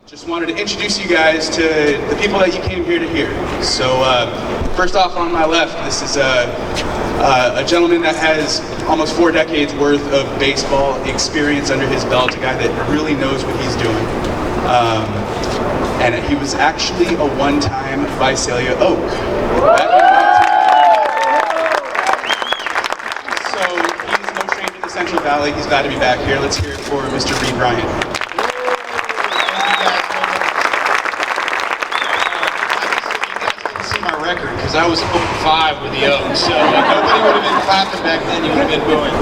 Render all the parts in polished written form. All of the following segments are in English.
Just wanted to introduce you guys to the people that you came here to hear. So first off, on my left, this is a gentleman that has almost 4 decades worth of baseball experience under his belt, a guy that really knows what he's doing. And he was actually a one-time Visalia Oak. So he's no stranger to the Central Valley. He's glad to be back here. Let's hear it for Mr. Reid Ryan. Because I was 0-5 with the Oaks, so nobody would have been clapping back then, you would have been booing.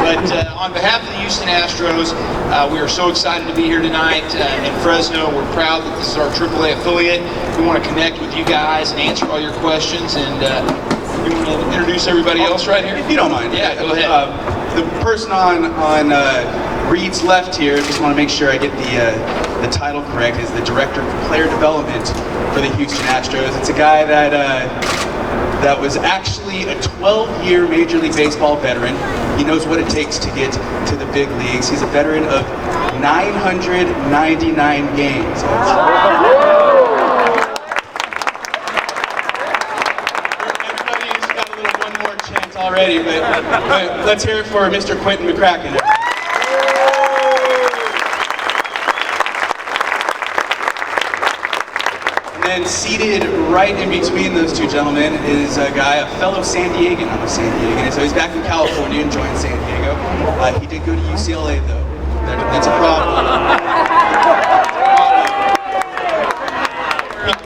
But on behalf of the Houston Astros, we are so excited to be here tonight in Fresno. We're proud that this is our AAA affiliate. We want to connect with you guys and answer all your questions, and you want to introduce everybody else right here? If you don't mind. Yeah, go ahead. The person on Reid's left here, just want to make sure I get the title correct, is the Director of Player Development for the Houston Astros. It's a guy that was actually a 12-year Major League Baseball veteran. He knows what it takes to get to the big leagues. He's a veteran of 999 games. Everybody's got a little one more chance already, but let's hear it for Mr. Quinton McCracken. And seated right in between those two gentlemen is a guy, a fellow San Diegan. I'm a San Diegan, so he's back in California enjoying San Diego. He did go to UCLA though. That's a problem.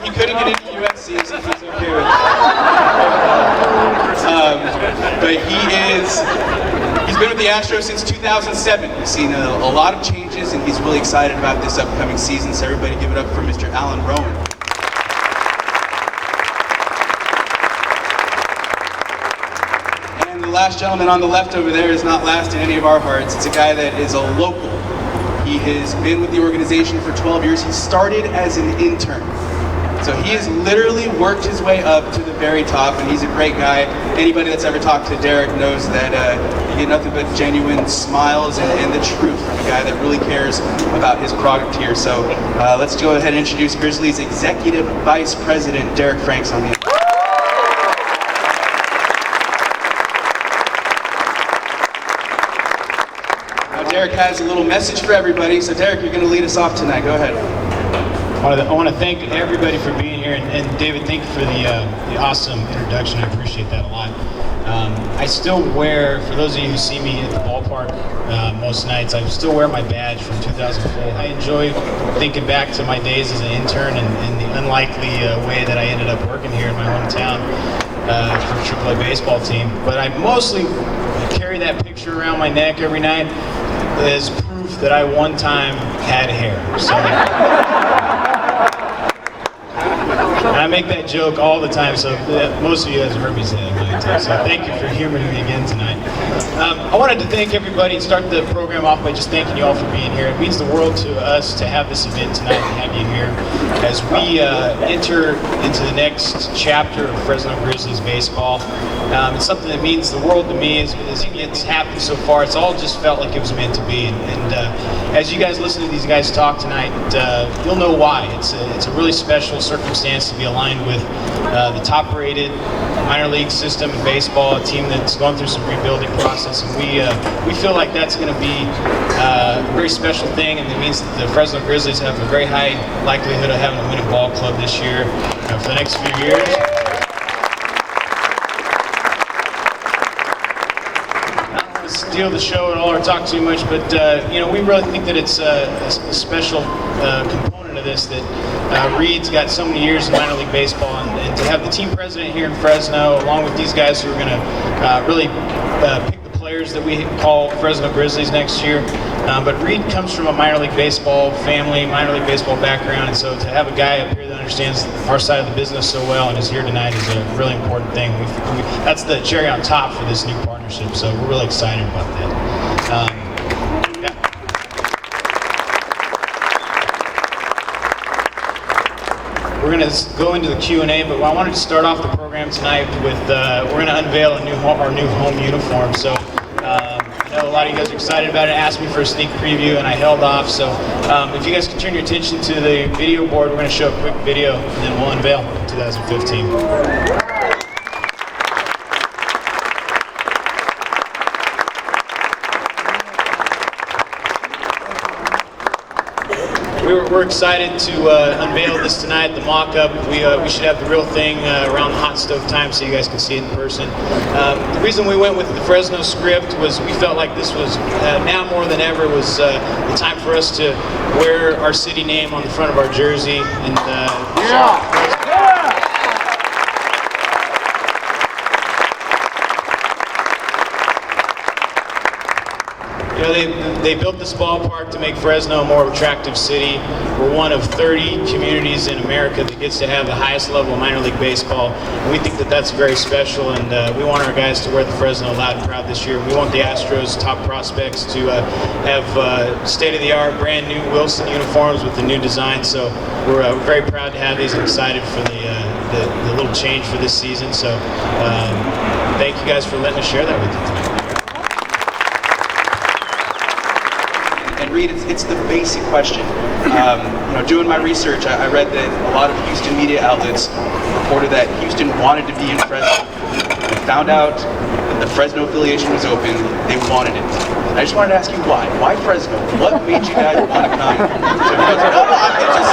He couldn't get into USC, so he's okay with that. But he's been with the Astros since 2007. He's seen a lot of changes, and he's really excited about this upcoming season. So everybody give it up for Mr. Rowin. The last gentleman on the left over there is not last in any of our hearts. It's a guy that is a local. He has been with the organization for 12 years. He started as an intern. So he has literally worked his way up to the very top, and he's a great guy. Anybody that's ever talked to Derek knows that you get nothing but genuine smiles and the truth from a guy that really cares about his product here. So let's go ahead and introduce Grizzlies Executive Vice President Derek Franks on the Derek has a little message for everybody. So Derek, you're going to lead us off tonight. Go ahead. I want to thank everybody for being here, and David, thank you for the awesome introduction. I appreciate that a lot. I still wear, for those of you who see me at the ballpark most nights, I still wear my badge from 2004. I enjoy thinking back to my days as an intern and the unlikely way that I ended up working here in my hometown for a AAA baseball team. But I mostly carry that picture around my neck every night as proof that I one time had hair. So, and I make that joke all the time, so most of you guys have heard me say that a million times. So thank you for humoring me again tonight. I wanted to thank everybody and start the program off by just thanking you all for being here. It means the world to us to have this event tonight and have you here as we enter into the next chapter of Fresno Grizzlies baseball. It's something that means the world to me. As it's happened so far, it's all just felt like it was meant to be. And as you guys listen to these guys talk tonight, you'll know why. It's a really special circumstance to be aligned with the top-rated minor league system in baseball, a team that's gone through some rebuilding process, and we feel like that's going to be a very special thing, and it means that the Fresno Grizzlies have a very high likelihood of having a winning ball club this year for the next few years. Steal the show at all or talk too much, but we really think that it's a special component of this that Reid's got so many years in minor league baseball, and to have the team president here in Fresno, along with these guys who are going to really pick the players that we call Fresno Grizzlies next year. But Reid comes from a minor league baseball family, minor league baseball background, and so to have a guy up here that understands our side of the business so well and is here tonight is a really important thing. That's the cherry on top for this new partnership, so we're really excited about that. We're going to go into the Q&A, but I wanted to start off the program tonight with we're going to unveil our new home uniform. So I know lot of you guys are excited about it. Asked me for a sneak preview, and I held off. So if you guys can turn your attention to the video board, we're going to show a quick video, and then we'll unveil 2015. We're excited to unveil this tonight, the mock-up. We should have the real thing around the hot stove time so you guys can see it in person. The reason we went with the Fresno script was we felt like this was, now more than ever, was the time for us to wear our city name on the front of our jersey. And you know, they built this ballpark to make Fresno a more attractive city. We're one of 30 communities in America that gets to have the highest level of minor league baseball. And we think that that's very special, and we want our guys to wear the Fresno loud and proud this year. We want the Astros' top prospects to have state-of-the-art, brand new Wilson uniforms with the new design. So we're very proud to have these and excited for the little change for this season. So thank you guys for letting us share that with you tonight. And Reid, it's the basic question. You know, doing my research, I read that a lot of Houston media outlets reported that Houston wanted to be in Fresno. I found out that the Fresno affiliation was open. They wanted it. I just wanted to ask you why. Why Fresno? What made you guys want to come? So it's just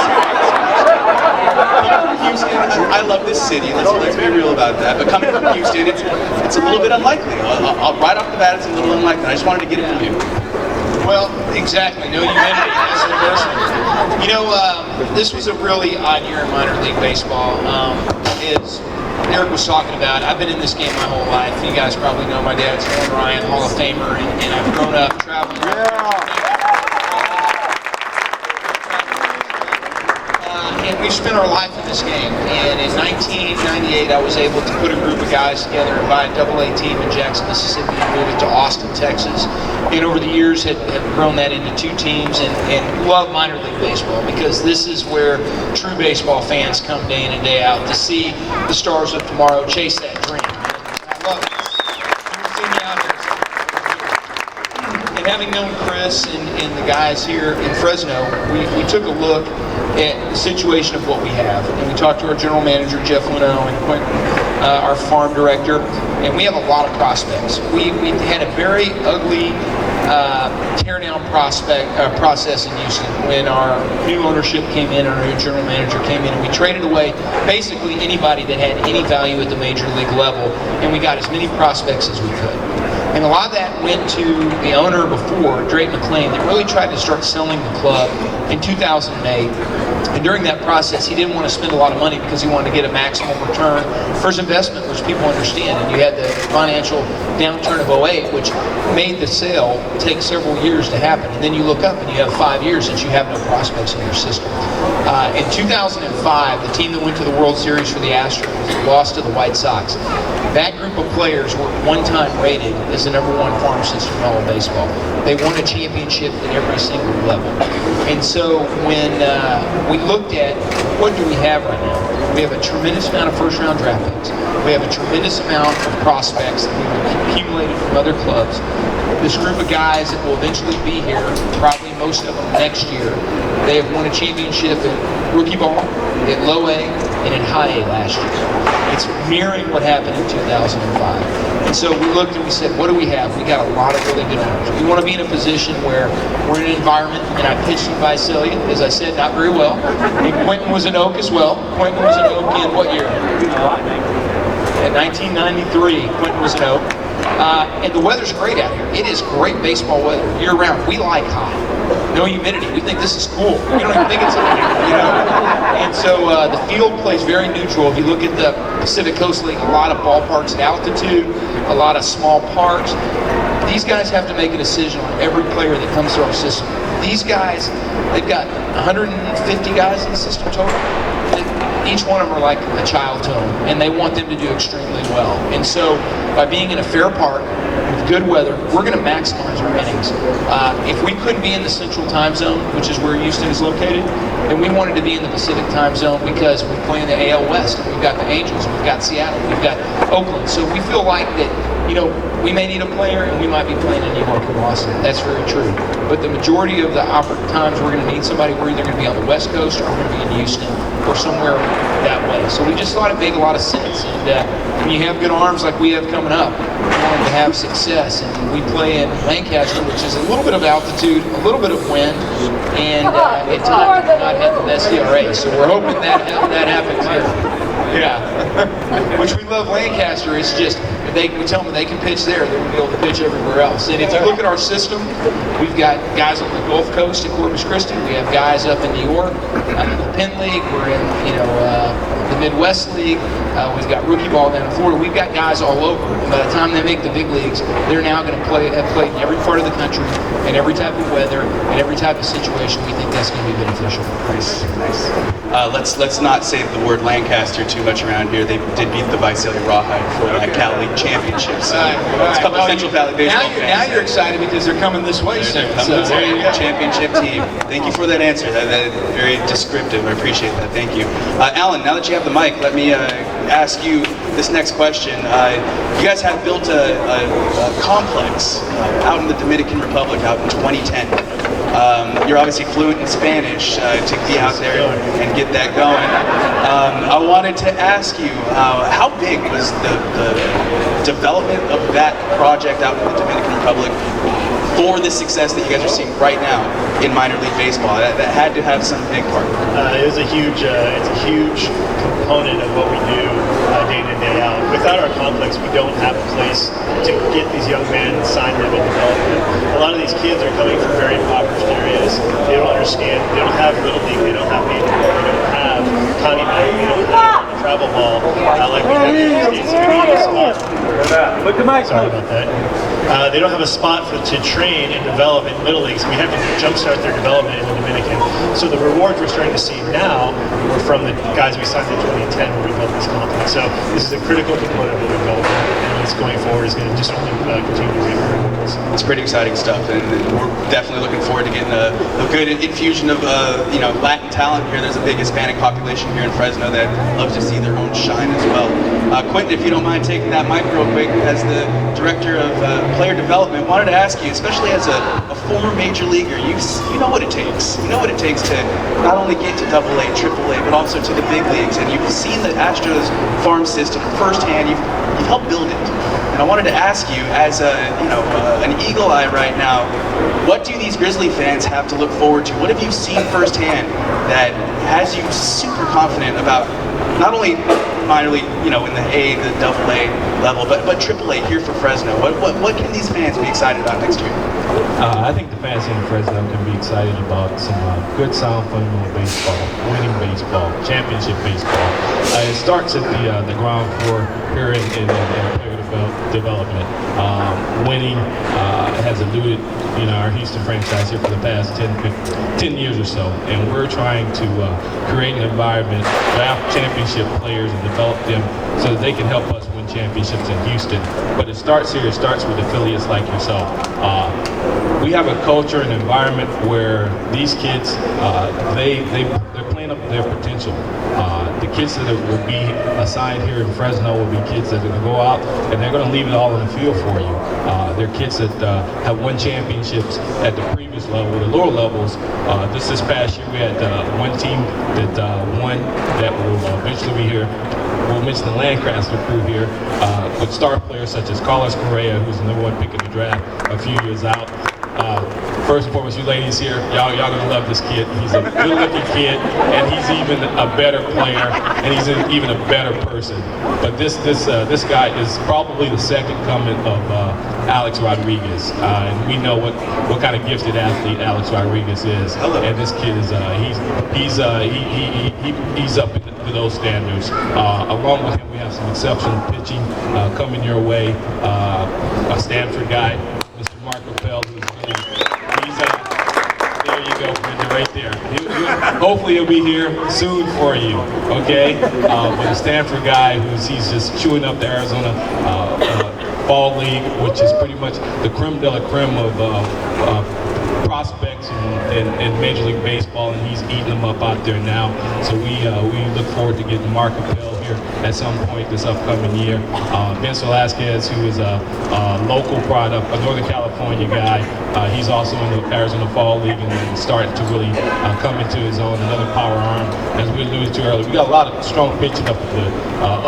coming from Houston. I love this city. Let's be real about that. But coming from Houston, it's a little bit unlikely. Right off the bat, it's a little unlikely. I just wanted to get it from you. Well, exactly. No humidity. That's the person. You know, this was a really odd year in minor league baseball. As Eric was talking about, I've been in this game my whole life. You guys probably know my dad's Reid Ryan, Hall of Famer, and I've grown up traveling. And we've spent our life in this game. And in 1998, I was able to put a group of guys together and buy a AA team in Jackson, Mississippi, and move it to Austin, Texas. And over the years, have grown that into 2 teams and love minor league baseball because this is where true baseball fans come day in and day out to see the stars of tomorrow chase that dream. And I love it. And having known Chris and the guys here in Fresno, we took a look at the situation of what we have. And we talked to our general manager, Jeff Leno, and Quinton, our farm director, and we have a lot of prospects. We had a very ugly tear-down process in Houston when our new ownership came in and our new general manager came in, and we traded away basically anybody that had any value at the major league level, and we got as many prospects as we could. And a lot of that went to the owner before, Drake McClain, that really tried to start selling the club in 2008. And during that process, he didn't want to spend a lot of money because he wanted to get a maximum return for his investment, which people understand. And you had the financial downturn of 08, which made the sale take several years to happen. And then you look up and you have 5 years that you have no prospects in your system. In 2005, the team that went to the World Series for the Astros lost to the White Sox. That group of players were one time rated as the #1 farm system in all of baseball. They won a championship at every single level. And so when we looked at what do we have right now, we have a tremendous amount of first-round draft picks. We have a tremendous amount of prospects that we've accumulated from other clubs. This group of guys that will eventually be here, probably most of them next year, they have won a championship in rookie ball, at low A, and in high A last year. It's mirroring what happened in 2005. And so we looked and we said, what do we have? We got a lot of really good owners. We want to be in a position where we're in an environment, and I pitched in Visalia, as I said, not very well. And Quinton was an Oak as well. Quinton was an Oak in what year? In 1993, Quinton was an Oak. And the weather's great out here. It is great baseball weather year-round. We like hot. No humidity. We think this is cool. We don't even think it's humidity, you know. And so the field plays very neutral. If you look at the Pacific Coast League, a lot of ballparks at altitude, a lot of small parks. These guys have to make a decision on every player that comes through our system. These guys, they've got 150 guys in the system total. Each one of them are like a child to them, and they want them to do extremely well. And so by being in a fair park with good weather, we're going to maximize our innings. If we couldn't be in the Central Time Zone, which is where Houston is located, then we wanted to be in the Pacific Time Zone because we play in the AL West, and we've got the Angels, and we've got Seattle, we've got Oakland. So we feel like that you know, we may need a player and we might be playing in New York or Boston. That's very true. But the majority of the times we're going to need somebody, we're either going to be on the West Coast or we're going to be in Houston or somewhere that way. So we just thought it made a lot of sense. And when you have good arms like we have coming up, we wanted to have success. And we play in Lancaster, which is a little bit of altitude, a little bit of wind, and at times we've not had the best ERA. So we're hoping that happens here. Yeah, which we love Lancaster. It's just, we tell them they can pitch there, they'll be able to pitch everywhere else. And if you look at our system, we've got guys on the Gulf Coast in Corpus Christi. We have guys up in New York, in the Penn League. We're in, the Midwest League. We've got rookie ball down in Florida. We've got guys all over. And by the time they make the big leagues, they're now going to have played in every part of the country, in every type of weather, in every type of situation. We think that's going to be beneficial. Nice, nice. Let's not say the word Lancaster too much around here. They did beat the Visalia Rawhide for that Cal League championship. So it's a couple of Central Valley baseball fans. Now you're excited because they're coming this way soon. There you go. Championship team. Thank you for that answer. That very descriptive. I appreciate that. Thank you. Alan, now that you have the mic, let me ask you this next question. You guys have built a complex out in the Dominican Republic out in 2010. You're obviously fluent in Spanish to be out there and get that going. I wanted to ask you, how big was the development of that project out in the Dominican Republic for the success that you guys are seeing right now in minor league baseball? That had to have some big part. It's a huge component of what we do day in and day out. Without our complex, we don't have a place to get these young men and sign them and develop them. A lot of these kids are coming from very impoverished areas. They don't understand. They don't have little league. They don't have baseball. They don't have Connie Night. They don't have the travel ball like we have in the States. We need a spot. Sorry about that. They don't have a spot to train and develop in little leagues. We have to jumpstart their development in the Dominican. So the rewards we're starting to see now were from the guys we signed in 2010 where we built this complex. So this is a critical component of the development, and it's going forward is going to just only continue to reap rewards. It's pretty exciting stuff, and we're definitely looking forward to getting a good infusion of Latin talent here. There's a big Hispanic population here in Fresno that loves to see their own shine as well. Quinton, if you don't mind taking that mic real quick, as the director of player development, wanted to ask you, especially as a former major leaguer, you know what it takes. You know what it takes to not only get to AA, AAA, but also to the big leagues. And you've seen the Astros farm system firsthand. You've helped build it. And I wanted to ask you, as an eagle eye right now, what do these Grizzly fans have to look forward to? What have you seen firsthand that has you super confident about not only minor league, in the A, the AA level, but AAA here for Fresno? What can these fans be excited about next year? I think the fans in Fresno can be excited about some good, sound, fundamental baseball, winning baseball, championship baseball. It starts at the ground floor here in player development. Winning has eluded our Houston franchise here for the past 10 years or so, and we're trying to create an environment, draft championship players and develop them so that they can help us win championships in Houston. But it starts here. It starts with affiliates like yourself. We have a culture and environment where these kids, they're playing up their potential. The kids that will be assigned here in Fresno will be kids that are going to go out and they're going to leave it all on the field for you. They're kids that have won championships at the previous level, the lower levels. This past year we had one team that won that will eventually be here. We'll mention the Lancaster crew here with star players such as Carlos Correa, who's the #1 pick in the draft a few years out. First and foremost, you ladies here, y'all gonna love this kid. He's a good-looking kid, and he's even a better player, and he's even a better person. But this guy is probably the second coming of Alex Rodriguez, and we know what kind of gifted athlete Alex Rodriguez is. And this kid is he's up to those standards. Along with him, we have some exceptional pitching coming your way. A Stanford guy, Mr. Marco Pell, there you go, right there. Hopefully he'll be here soon for you, okay? But a Stanford guy he's just chewing up the Arizona Ball League, which is pretty much the creme de la creme of prospects in Major League Baseball, and he's eating them up out there now. So we look forward to getting Mark Appel here at some point this upcoming year. Vince Velasquez, who is a local product, a Northern California guy. He's also in the Arizona Fall League and starting to really come into his own. Another power arm, as we alluded to earlier. We got a lot of strong pitching up at the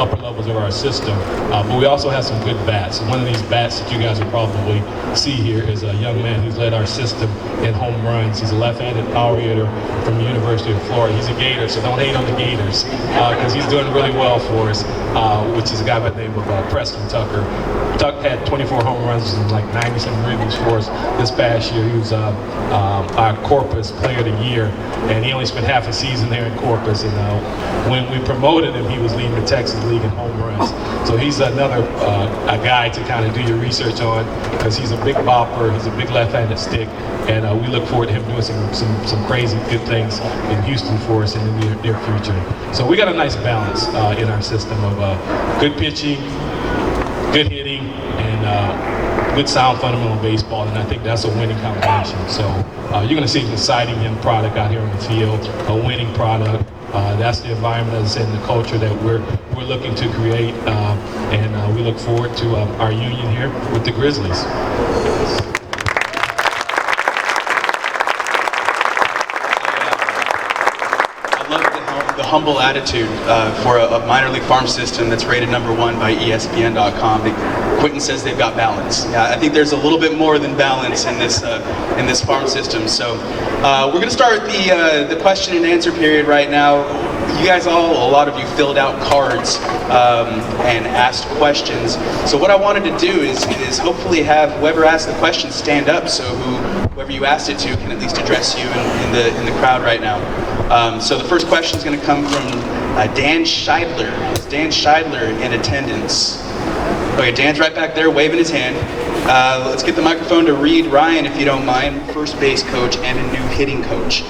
upper levels of our system, but we also have some good bats. And one of these bats that you guys will probably see here is a young man who's led our system in home runs. He's a left-handed power hitter from the University of Florida. He's a Gator, so don't hate on the Gators, because he's doing really well for us, which is a guy by the name of Preston Tucker. Tuck had 24 home runs and like 90-some ribbies for us this past year. He was our Corpus Player of the Year, and he only spent half a season there in Corpus. And when we promoted him, he was leading the Texas League in home runs. So he's another a guy to kind of do your research on, because he's a big bopper, he's a big left-handed stick, and we look forward to him doing some crazy good things in Houston for us in the near future. So we got a nice balance in our system of good pitching, good hitting, and good sound fundamental baseball, and I think that's a winning combination. So you're going to see an exciting young product out here on the field, a winning product. That's the environment, as I said, and the culture that we're looking to create, and we look forward to our union here with the Grizzlies. The humble attitude for a minor league farm system that's rated #1 by ESPN.com. Quinton says they've got balance. Yeah, I think there's a little bit more than balance in this farm system. So we're going to start the question and answer period right now. You guys a lot of you filled out cards and asked questions. So what I wanted to do is hopefully have whoever asked the question stand up, so whoever you asked it to can at least address you in the crowd right now. So the first question is going to come from Dan Scheidler. Is Dan Scheidler in attendance? Okay, Dan's right back there waving his hand. Let's get the microphone to Reid Ryan, if you don't mind, first base coach and a new hitting coach.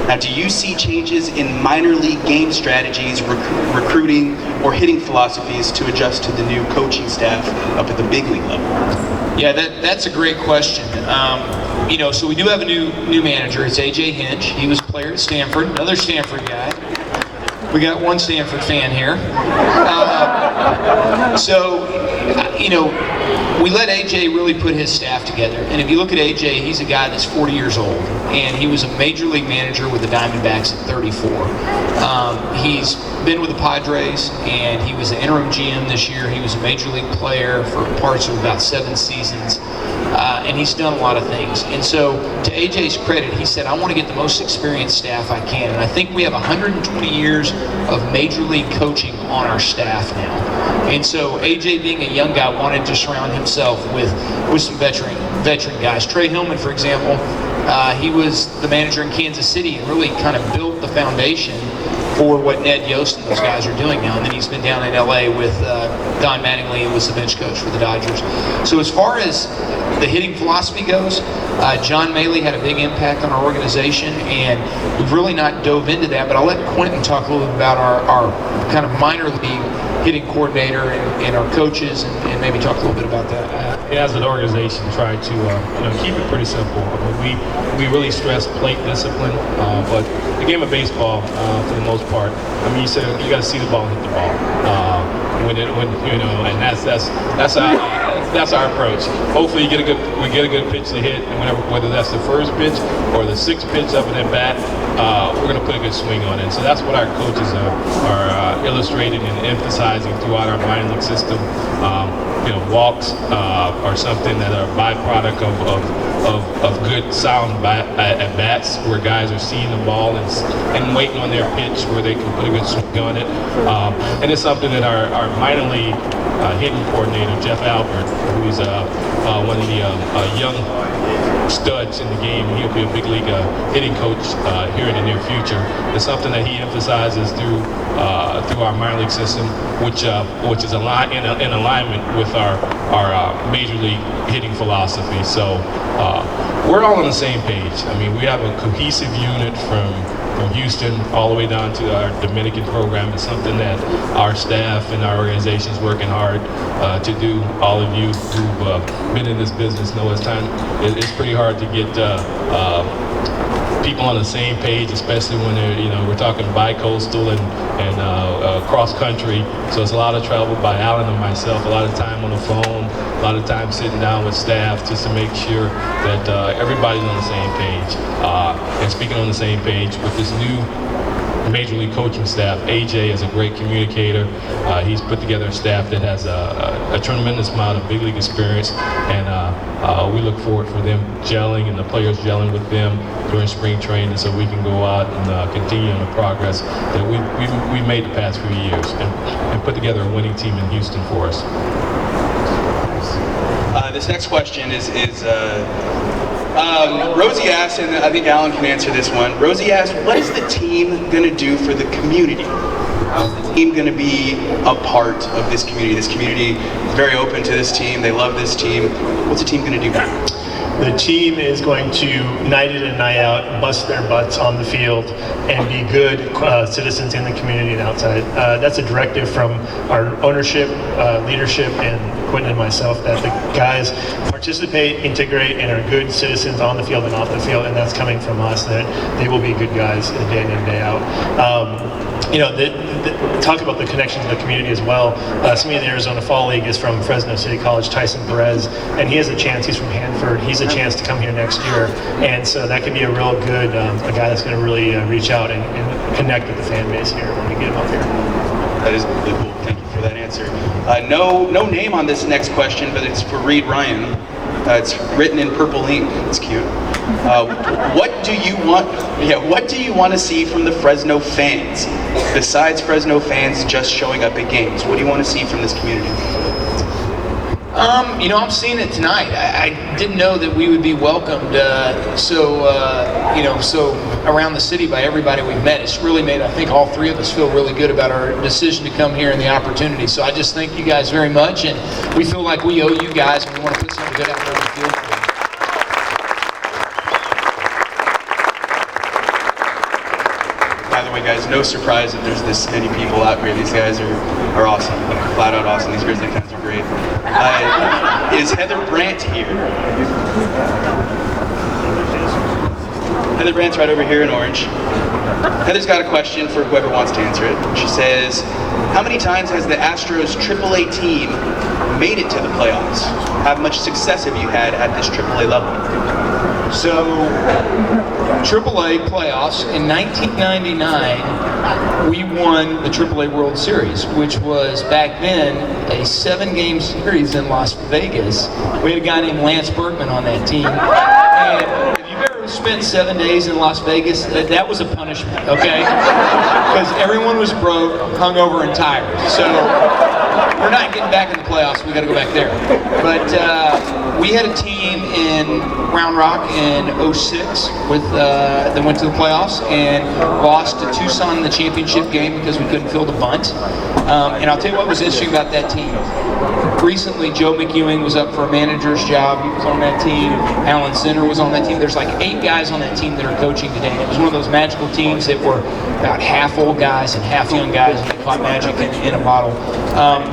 Now, do you see changes in minor league game strategies, recruiting, or hitting philosophies to adjust to the new coaching staff up at the big league level? Yeah, that's a great question. So we do have a new manager. It's AJ Hinch. He was a player at Stanford, another Stanford guy. We got one Stanford fan here. We let AJ really put his staff together. And if you look at AJ, he's a guy that's 40 years old. And he was a major league manager with the Diamondbacks at 34. He's been with the Padres, and he was the interim GM this year. He was a major league player for parts of about 7 seasons. And he's done a lot of things. And so, to AJ's credit, he said, I want to get the most experienced staff I can. And I think we have 120 years of major league coaching on our staff now. And so, AJ, being a young guy, wanted to surround himself with some veteran guys. Trey Hillman, for example, he was the manager in Kansas City and really kind of built the foundation for what Ned Yost and those guys are doing now. And then he's been down in LA with Don Mattingly, who was the bench coach for the Dodgers. So as far as the hitting philosophy goes, John Maley had a big impact on our organization, and we've really not dove into that, but I'll let Quinton talk a little bit about our kind of minor league hitting coordinator and our coaches, and maybe talk a little bit about that. As an organization, try to keep it pretty simple. I mean, we really stress plate discipline, but the game of baseball, for the most part, I mean, you got to see the ball and hit the ball. And that's our approach. Hopefully, we get a good pitch to hit, and whether that's the first pitch or the sixth pitch up in that bat, we're going to put a good swing on it. So that's what our coaches are illustrating and emphasizing throughout our minor league system. Walks are something that are a byproduct of good sound at bats, where guys are seeing the ball and waiting on their pitch where they can put a good swing on it. And it's something that our minor league hitting coordinator, Jeff Albert, who's one of the young studs in the game, he'll be a big league hitting coach here in the near future. It's something that he emphasizes through our minor league system, which is in alignment with our major league hitting philosophy. So we're all on the same page. I mean, we have a cohesive unit from from Houston all the way down to our Dominican program is something that our staff and our organization is working hard to do. All of you who've been in this business know it's pretty hard to get people on the same page, especially when they're, we're talking bi-coastal and cross country. So it's a lot of travel by Alan and myself, a lot of time on the phone, a lot of time sitting down with staff just to make sure that everybody's on the same page. And speaking on the same page with this new Major League coaching staff, AJ is a great communicator. He's put together a staff that has a tremendous amount of big league experience, and we look forward for them gelling and the players gelling with them during spring training, so we can go out and continue on the progress that we've made the past few years and put together a winning team in Houston for us. This next question is Rosie asked, and I think Alan can answer this one. Rosie asked, what is the team going to do for the community? How's the team going to be a part of this community? This community is very open to this team. They love this team. What's the team going to do? The team is going to, night in and night out, bust their butts on the field and be good citizens in the community and outside. That's a directive from our ownership, leadership, and Quinton and myself, that the guys participate, integrate, and are good citizens on the field and off the field, and that's coming from us, that they will be good guys day in and day out. Talk about the connection to the community as well. Somebody in the Arizona Fall League is from Fresno City College, Tyson Perez, and he has a chance. He's from Hanford. He's a chance to come here next year, and so that could be a real good a guy that's going to really reach out and connect with the fan base here when we get him up here. That is really cool. Thank you for that answer. No name on this next question, but it's for Reid Ryan. It's written in purple ink. It's cute. What do you want? Yeah, what do you want to see from the Fresno fans besides Fresno fans just showing up at games? What do you want to see from this community? I'm seeing it tonight. I didn't know that we would be welcomed so around the city by everybody we've met. It's really made, I think, all three of us feel really good about our decision to come here and the opportunity. So I just thank you guys very much, and we feel like we owe you guys, and we want to put something good out there on the field for you. By the way, guys, no surprise that there's this many people out here. These guys are awesome, flat out awesome. These Grizzly fans are great. Is Heather Brandt here? Heather Brandt's right over here in orange. Heather's got a question for whoever wants to answer it. She says, how many times has the Astros AAA team made it to the playoffs? How much success have you had at this AAA level? So, AAA playoffs, in 1999, we won the AAA World Series, which was back then a 7-game series in Las Vegas. We had a guy named Lance Berkman on that team. And if you've ever spent 7 days in Las Vegas, that was a punishment, okay? Because everyone was broke, hungover, and tired. So, we're not getting back in the playoffs. We got to go back there. But we had a team in Round Rock in '06 that went to the playoffs and lost to Tucson in the championship game because we couldn't fill the bunt. And I'll tell you what was interesting about that team. Recently, Joe McEwing was up for a manager's job. He was on that team. Alan Center was on that team. There's like 8 guys on that team that are coaching today. And it was one of those magical teams that were about half old guys and half young guys, and they caught magic in a bottle.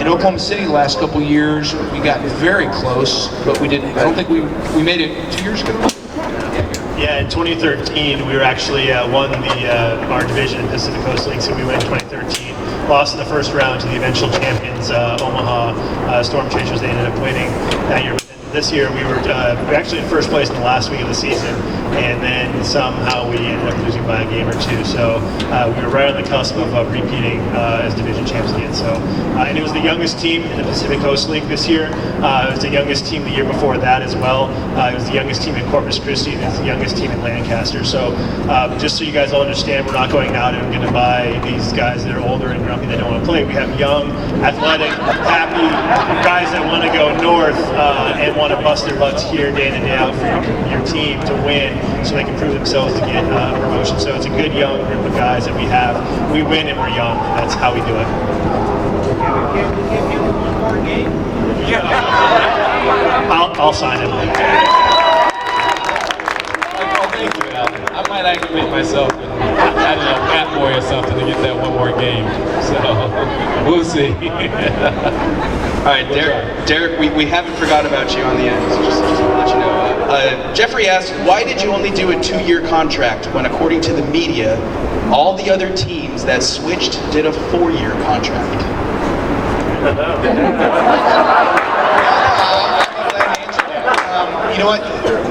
In Oklahoma City the last couple years, we got very close, but we didn't. I don't think we made it 2 years ago. Yeah, in 2013, we were actually won our division in Pacific Coast League, so we went in 2013. Lost in the first round to the eventual champions, Omaha Storm Chasers. They ended up winning that year. This year we were actually in first place in the last week of the season, and then somehow we ended up losing by a game or two. So we were right on the cusp of repeating as division champs again. So and it was the youngest team in the Pacific Coast League this year. It was the youngest team the year before that as well. It was the youngest team in Corpus Christi, and it's the youngest team in Lancaster. So just so you guys all understand, we're not going out and going to buy these guys that are older and grumpy that don't want to play. We have young, athletic, happy guys that want to go north and want to bust their butts here day in and day out for your team to win, so they can prove themselves to get promotion. So it's a good young group of guys that we have. We win and we're young. That's how we do it. I'll sign him. Thank you, Alan. I might activate myself. I don't know, Fat Boy or something to get that one more game. So we'll see. All right, Derek, we haven't forgot about you on the end, so just to let you know. Jeffrey asked, why did you only do a 2-year contract when, according to the media, all the other teams that switched did a 4-year contract? You know what?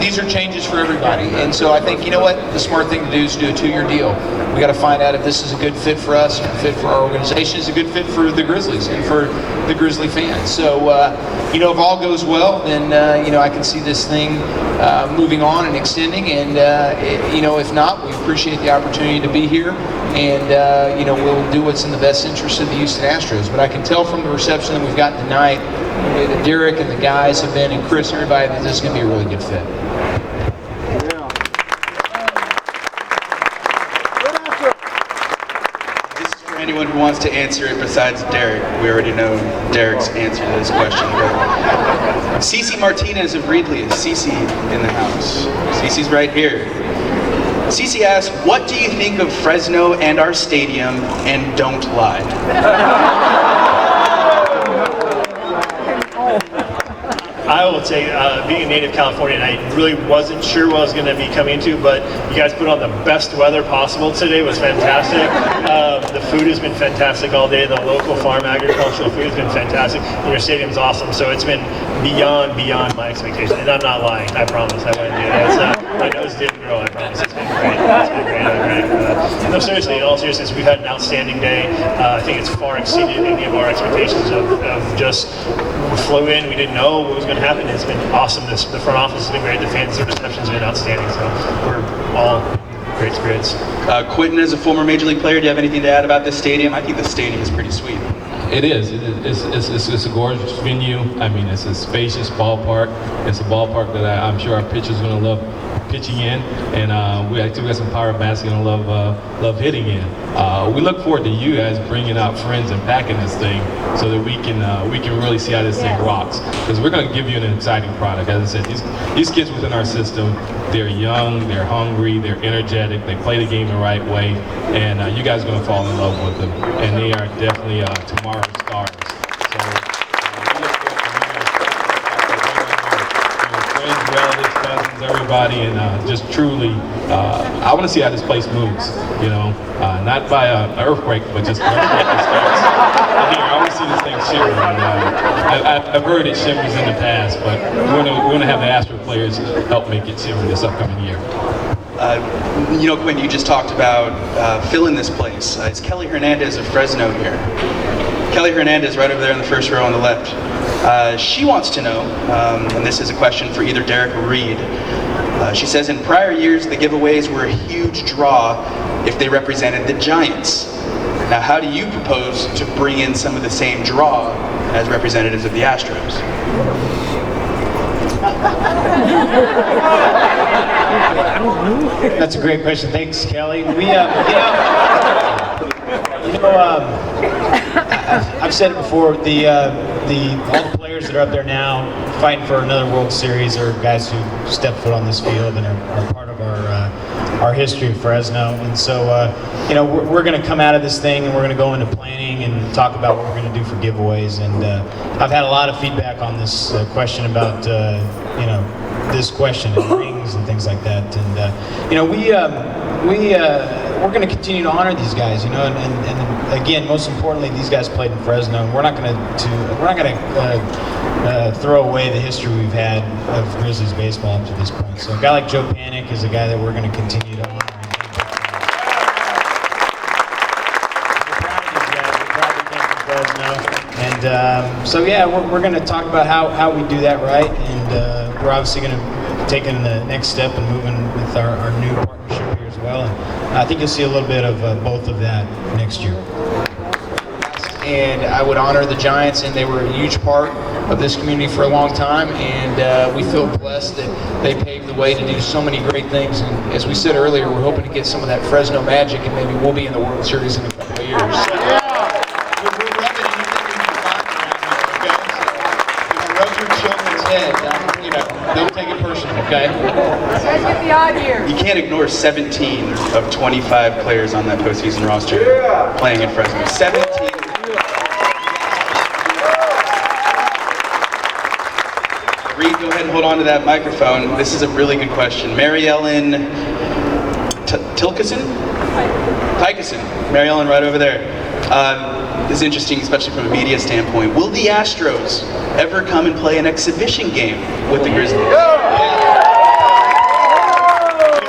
These are changes for everybody. And so I think, you know what? The smart thing to do is do a 2-year deal. We got to find out if this is a good fit for us, a good fit for our organization, is a good fit for the Grizzlies and for the Grizzly fans. So, you know, if all goes well, then, you know, I can see this thing moving on and extending. And, you know, if not, we appreciate the opportunity to be here. And, you know, we'll do what's in the best interest of the Houston Astros. But I can tell from the reception that we've gotten tonight, that Derek and the guys have been, and Chris and everybody, that this is going to be a really good fit. This is for anyone who wants to answer it besides Derek. We already know Derek's answer to this question. But Cece Martinez of Reedley. Is Cece in the house? Cece's right here. Cece asks, what do you think of Fresno and our stadium, and don't lie? I will say, being a native Californian, I really wasn't sure what I was going to be coming into, but you guys put on the best weather possible today. It was fantastic. The food has been fantastic all day. The local farm agricultural food has been fantastic. And your stadium's awesome. So it's been beyond my expectations. And I'm not lying. I promise. I wouldn't do that. My nose didn't grow. I promise. It's been great. It's been great. No, seriously, in all seriousness, we've had an outstanding day. I think it's far exceeded any of our expectations of just, we flew in, we didn't know what was going to happen. It's been awesome. The front office has been great. The fans, the reception's been outstanding. So we're all great spirits. Quinton, as a former Major League player, do you have anything to add about this stadium? I think the stadium is pretty sweet. It is. It's a gorgeous venue. I mean, it's a spacious ballpark. It's a ballpark that I'm sure our pitchers are going to love pitching in, and we actually got some power bats going to love hitting in. We look forward to you guys bringing out friends and packing this thing so that we can really see how this thing rocks. Because we're going to give you an exciting product. As I said, these kids within our system, they're young, they're hungry, they're energetic, they play the game the right way, and you guys are going to fall in love with them. And they are definitely tomorrow's stars. So we look forward to your friends, relatives, cousins, everybody, and just truly, I want to see how this place moves. You know, not by an earthquake, but just an earthquake that starts here. I want to see this thing shimmer. I've heard it shimmers in the past, but we're going to have the Astro players help make it shimmer this upcoming year. You know, Quinn, you just talked about filling this place. It's Kelly Hernandez of Fresno here. Kelly Hernandez, right over there in the first row on the left. She wants to know, and this is a question for either Derek or Reid. She says, in prior years, the giveaways were a huge draw if they represented the Giants. Now, how do you propose to bring in some of the same draw as representatives of the Astros? That's a great question. Thanks, Kelly. I've said it before. All the players that are up there now fighting for another World Series are guys who step foot on this field and are part of our history of Fresno. And so, we're going to come out of this thing and we're going to go into planning and talk about what we're going to do for giveaways. And I've had a lot of feedback on this question about this question and rings and things like that. And we're going to continue to honor these guys, and again, most importantly, these guys played in Fresno. And we're not going to throw away the history we've had of Grizzlies baseball up to this point. So a guy like Joe Panik is a guy that we're going to continue to honor. And we're going to talk about how we do that right, and we're obviously going to take it in the next step and moving with our new partnership here as well. And I think you'll see a little bit of both of that next year. And I would honor the Giants, and they were a huge part of this community for a long time, and we feel blessed that they paved the way to do so many great things. And as we said earlier, we're hoping to get some of that Fresno magic, and maybe we'll be in the World Series in a couple of years. Don't take it personally. okay? Guys, get the odd here. You can't ignore 17 of 25 players on that postseason roster playing in Fresno. 17. Reid, go ahead and hold on to that microphone. This is a really good question. Mary Ellen Tykeson? Mary Ellen right over there. This is interesting, especially from a media standpoint. Will the Astros ever come and play an exhibition game with the Grizzlies?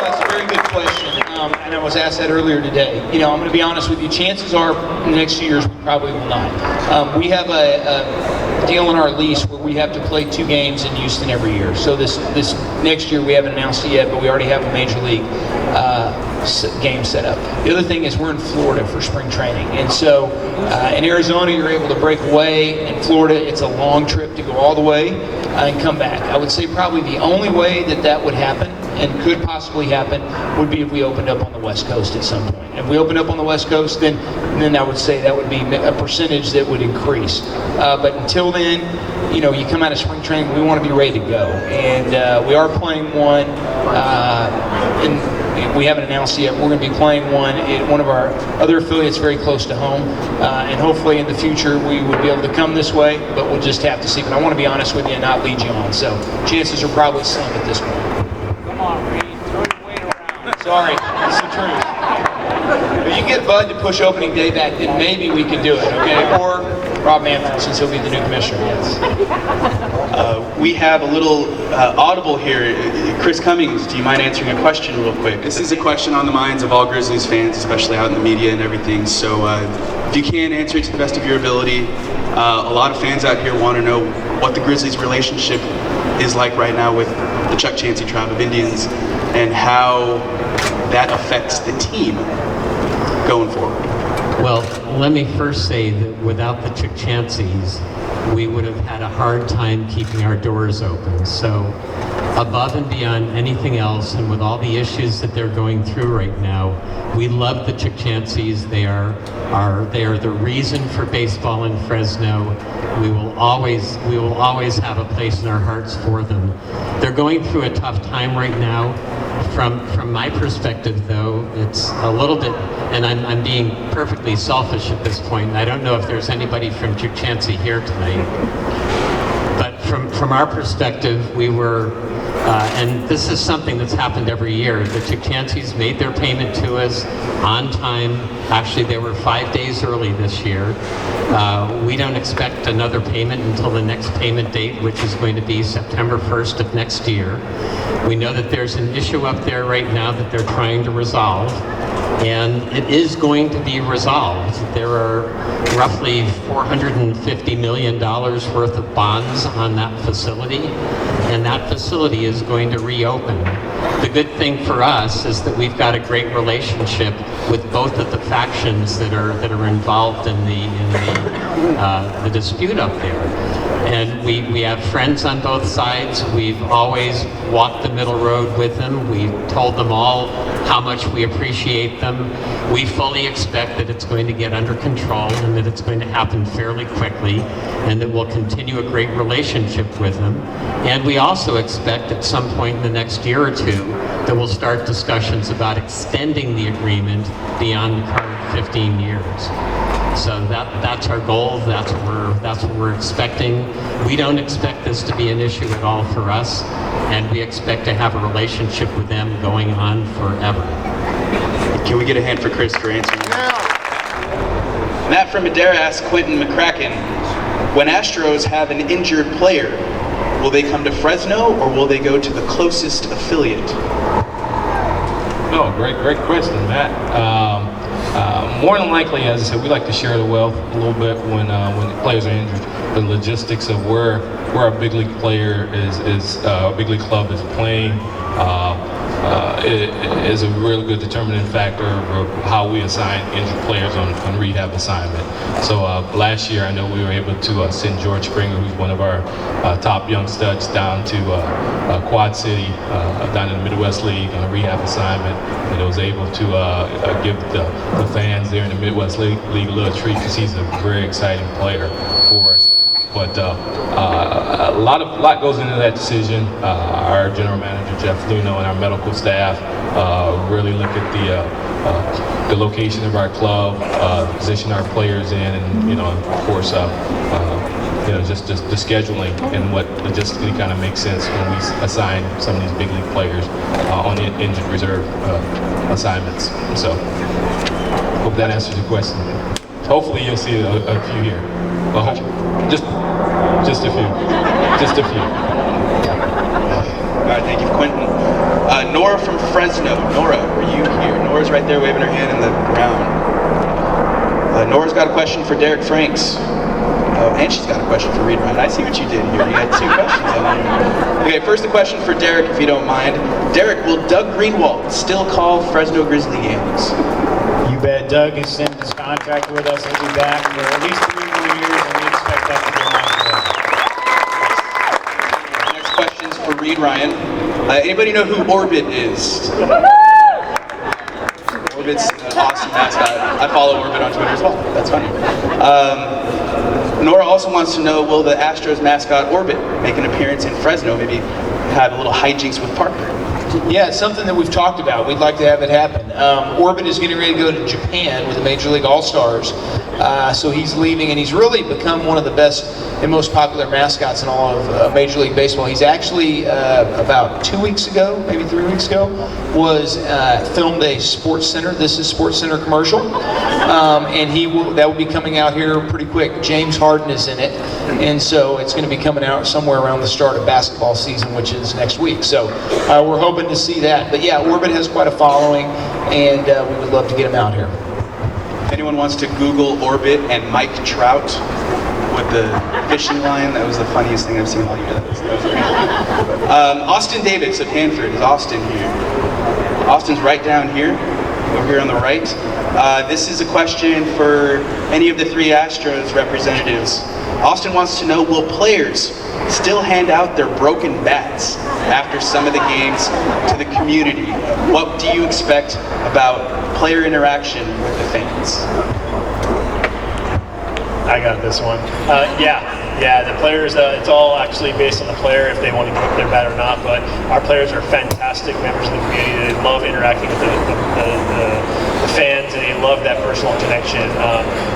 That's a very good question, and I was asked that earlier today. I'm going to be honest with you. Chances are, in the next few years, we probably will not. We have a deal in our lease where we have to play 2 games in Houston every year. So this next year, we haven't announced it yet, but we already have a major league game set up. The other thing is we're in Florida for spring training, and so in Arizona, you're able to break away. In Florida, it's a long trip to go all the way and come back. I would say probably the only way that would happen and could possibly happen would be if we opened up on the West Coast at some point. If we opened up on the West Coast, then I would say that would be a percentage that would increase. But until then, you come out of spring training, we want to be ready to go. And we are playing one, and we haven't announced it yet. We're going to be playing one at one of our other affiliates very close to home. And hopefully in the future we would be able to come this way, but we'll just have to see. But I want to be honest with you and not lead you on. So chances are probably slim at this point. Come on, Reid. Throw your weight around. Sorry, that's the truth. If you get Bud to push opening day back, then maybe we could do it, okay? Or Rob Manfred, since he'll be the new commissioner, yes. We have a little audible here. Chris Cummings, do you mind answering a question real quick? This is a question on the minds of all Grizzlies fans, especially out in the media and everything. So if you can answer it to the best of your ability, a lot of fans out here want to know what the Grizzlies' relationship is like right now with the Chukchansi tribe of Indians and how that affects the team going forward. Well, let me first say that without the Chukchansis, we would have had a hard time keeping our doors open. So above and beyond anything else, and with all the issues that they're going through right now, we love the Chukchansis. They are the reason for baseball in Fresno. We will always have a place in our hearts for them. They're going through a tough time right now. From my perspective, though, it's a little bit, and I'm being perfectly selfish at this point. I don't know if there's anybody from Chukchansi here tonight, but from our perspective, we were, and this is something that's happened every year. The Chukchansis made their payment to us on time. Actually, they were 5 days early this year. We don't expect another payment until the next payment date, which is going to be September 1st of next year. We know that there's an issue up there right now that they're trying to resolve, and it is going to be resolved. There are roughly $450 million worth of bonds on that facility, and that facility is going to reopen. The good thing for us is that we've got a great relationship with both of the factions that are involved in the dispute up there. And we have friends on both sides. We've always walked the middle road with them. We've told them all how much we appreciate them. We fully expect that it's going to get under control and that it's going to happen fairly quickly and that we'll continue a great relationship with them. And we also expect at some point in the next year or two that we'll start discussions about extending the agreement beyond the current 15 years. So that's our goal. That's what we're expecting. We don't expect this to be an issue at all for us, and we expect to have a relationship with them going on forever. Can we get a hand for Chris for answering that? Matt from Madera asked Quinton McCracken, when Astros have an injured player, will they come to Fresno or will they go to the closest affiliate? No, great question, Matt. More than likely, as I said, we like to share the wealth a little bit when the players are injured. The logistics of where a big league player is a big league club is playing is a really good determining factor of how we assign injured players on rehab assignment. So last year, I know we were able to send George Springer, who's one of our top young studs, down to Quad City, down in the Midwest League on a rehab assignment, and I was able to give the fans there in the Midwest League a little treat because he's a very exciting player for us. But a lot goes into that decision. Our general manager, Jeff Luno, and our medical staff really look at the location of our club, the position our players in, and of course, just the scheduling and what logistically kind of makes sense when we assign some of these big league players on the injured reserve assignments. So, hope that answers your question. Hopefully, you'll see a few here. Well, just a few. Just a few. All right, thank you, Quinton. Nora from Fresno. Nora, are you here? Nora's right there waving her hand in the ground. Nora's got a question for Derek Franks. Oh, and she's got a question for Reid Ryan. I see what you did here. You had 2 questions on there. Okay, first a question for Derek, if you don't mind. Derek, will Doug Greenwald still call Fresno Grizzly games? You bet. Doug has sent his contract with us. He'll be back for at least 3 more years, and we expect that to be on. Next question's for Reid Ryan. Anybody know who Orbit is? Orbit's an awesome mascot. I follow Orbit on Twitter as well. That's funny. Nora also wants to know, will the Astros mascot Orbit make an appearance in Fresno? Maybe have a little hijinks with Parker? Yeah, it's something that we've talked about. We'd like to have it happen. Orbit is getting ready to go to Japan with the Major League All-Stars. So he's leaving, and he's really become one of the best and most popular mascots in all of Major League Baseball. He's actually, about 2 weeks ago, maybe 3 weeks ago, was filmed a Sports Center, This Is Sports Center commercial. And that will be coming out here pretty quick. James Harden is in it. And so it's going to be coming out somewhere around the start of basketball season, which is next week. So we're hoping to see that. But yeah, Orbit has quite a following, and we would love to get him out here. If anyone wants to Google Orbit and Mike Trout with the fishing line, that was the funniest thing I've seen all year. That was great. Austin Davis of Hanford. Is Austin here? Austin's right down here, over here on the right. This is a question for any of the 3 Astros representatives. Austin wants to know, will players still hand out their broken bats after some of the games to the community? What do you expect about player interaction with the fans? I got this one. Yeah, the players, it's all actually based on the player if they want to give up their bat or not, but our players are fantastic members of the community. They love interacting with the fans, and they love that personal connection.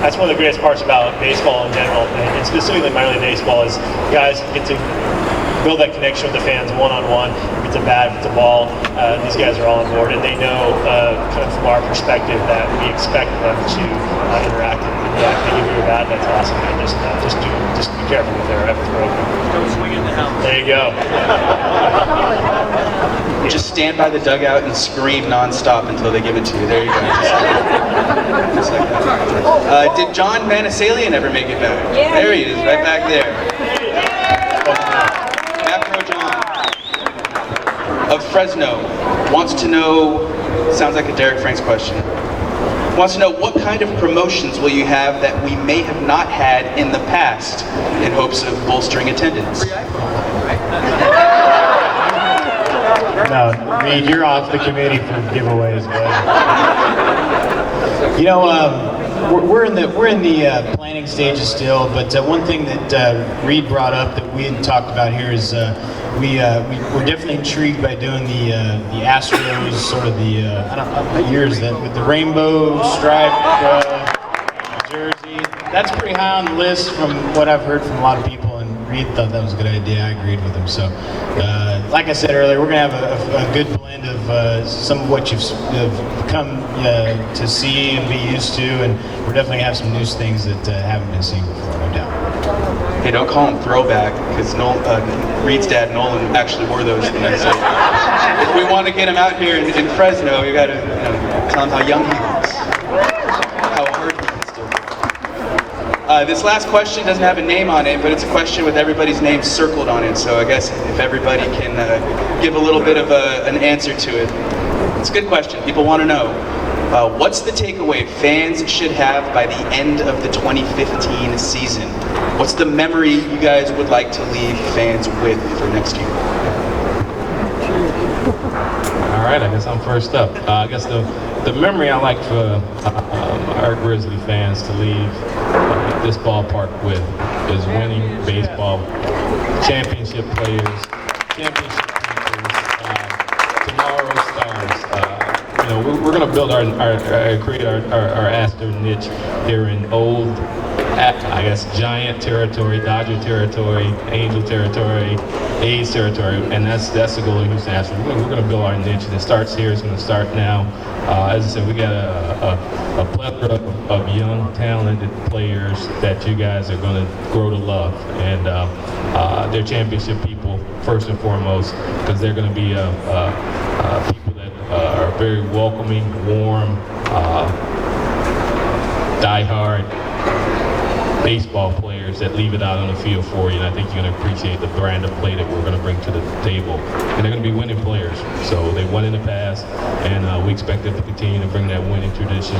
That's one of the greatest parts about baseball in general, and specifically minor league baseball, is guys get to build that connection with the fans one-on-one. If it's a bat, if it's a ball, these guys are all on board, and they know kind of from our perspective that we expect them to interact. And yeah, if they give you a bat, that's awesome. And just be careful with their efforts broken. Don't swing in the house. There you go. Just stand by the dugout and scream nonstop until they give it to you. There you go. Just like that. Did John Manasalian ever make it back? Yeah, there he is, right back there. Macro John of Fresno wants to know, sounds like a Derek Franks question, wants to know what kind of promotions will you have that we may have not had in the past in hopes of bolstering attendance? No, Reid, you're off the committee for giveaways, but we're in the planning stages still. But one thing that Reid brought up that we had talked about here is we're definitely intrigued by doing the Astros, sort of the I don't know what year is that, with the rainbow stripe jersey. That's pretty high on the list from what I've heard from a lot of people, and Reid thought that was a good idea. I agreed with him. So, like I said earlier, we're going to have a good blend of some of what you've come to see and be used to, and we're definitely going to have some new things that haven't been seen before, no doubt. Hey, don't call him throwback, because Reid's dad, Nolan, actually wore those things. So if we want to get him out here in Fresno, we got to tell him how young he looks, how hard he can still do. This last question doesn't have a name on it, but it's a question with everybody's name circled on it. So I guess if everybody can give a little bit of an answer to it. It's a good question. People want to know. What's the takeaway fans should have by the end of the 2015 season? What's the memory you guys would like to leave fans with for next year? All right, I guess I'm first up. I guess the memory I like for our Grizzly fans to leave this ballpark with is winning baseball, championship players, championship keepers, tomorrow's stars. We're going to build create our Astro niche here in old, I guess, Giant territory, Dodger territory, Angel territory, A's territory, and that's the goal of Houston Astros. We're going to build our niche, and it starts here. It's going to start now. As I said, we got a plethora of young, talented players that you guys are going to grow to love, and they're championship people first and foremost, because they're going to be people that are very welcoming, warm, die-hard baseball players that leave it out on the field for you, and I think you're going to appreciate the brand of play that we're going to bring to the table. And they're going to be winning players. So they won in the past, and we expect them to continue to bring that winning tradition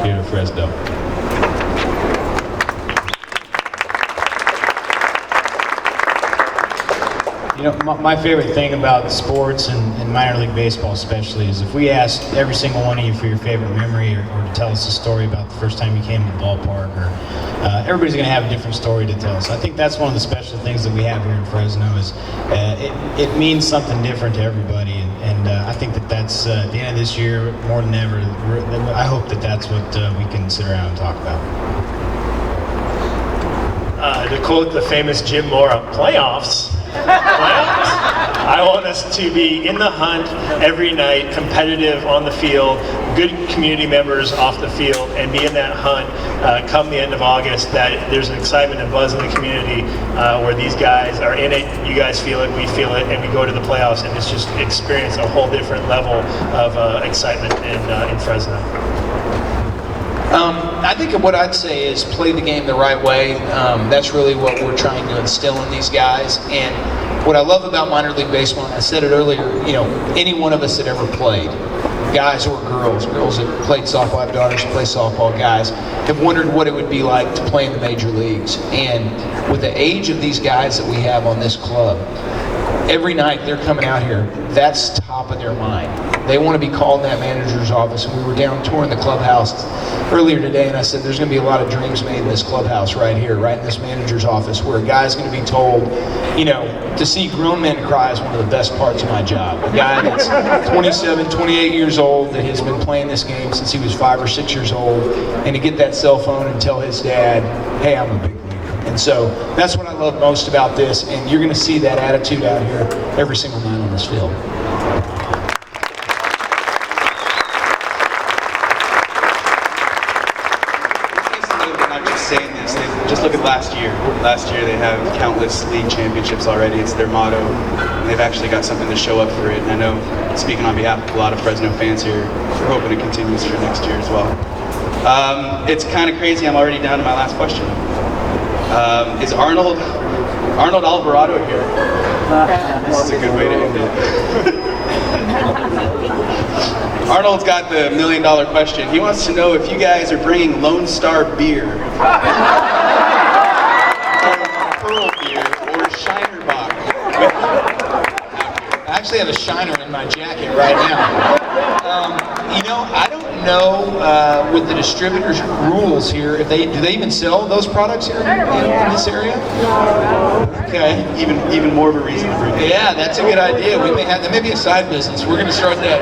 here to Fresno. My favorite thing about sports and minor league baseball especially is if we asked every single one of you for your favorite memory or to tell us a story about the first time you came to the ballpark, or everybody's going to have a different story to tell. So I think that's one of the special things that we have here in Fresno is it means something different to everybody, and I think that's at the end of this year more than ever. I hope that's what we can sit around and talk about. To quote the famous Jim Mora, playoffs. I want us to be in the hunt every night, competitive on the field, good community members off the field, and be in that hunt come the end of August, that there's an excitement and buzz in the community where these guys are in it, you guys feel it, we feel it, and we go to the playoffs, and it's just experience a whole different level of excitement in Fresno. I think what I'd say is play the game the right way. That's really what we're trying to instill in these guys. And what I love about minor league baseball, and I said it earlier, any one of us that ever played, guys or girls that played softball, I have daughters who play softball, guys, have wondered what it would be like to play in the major leagues. And with the age of these guys that we have on this club, every night they're coming out here, that's top of their mind. They want to be called in that manager's office. And we were down touring the clubhouse earlier today, and I said there's going to be a lot of dreams made in this clubhouse right here, right in this manager's office, where a guy's going to be told, to see grown men cry is one of the best parts of my job. A guy that's 27, 28 years old that has been playing this game since he was 5 or 6 years old, and to get that cell phone and tell his dad, hey, I'm a big leaguer. And so that's what I love most about this, and you're going to see that attitude out here every single night on this field. Saying this, just look at last year. Last year they have countless league championships already. It's their motto. And they've actually got something to show up for it. And I know, speaking on behalf of a lot of Fresno fans here, we're hoping it continues for next year as well. It's kind of crazy. I'm already down to my last question. Is Arnold Alvarado here? This is a good way to end it. Arnold's got the $1 million question. He wants to know if you guys are bringing Lone Star beer, or Pearl beer, or Shiner Bock. I actually have a Shiner in my jacket right now. I don't know with the distributors' rules here, if do they even sell those products here in this area? Okay. Even more of a reason to bring it. Yeah, that's a good idea. That may be a side business. We're going to start that.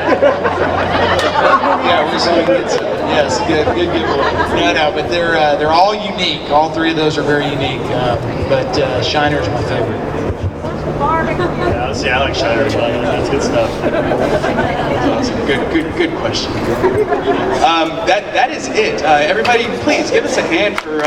Yeah, we're going to get some. Yes, good giveaway. No, but they're all unique. All three of those are very unique. But Shiner's my favorite. Yeah, I like Shiner as well. That's good stuff. Awesome. Good question. That is it. Everybody, please give us a hand for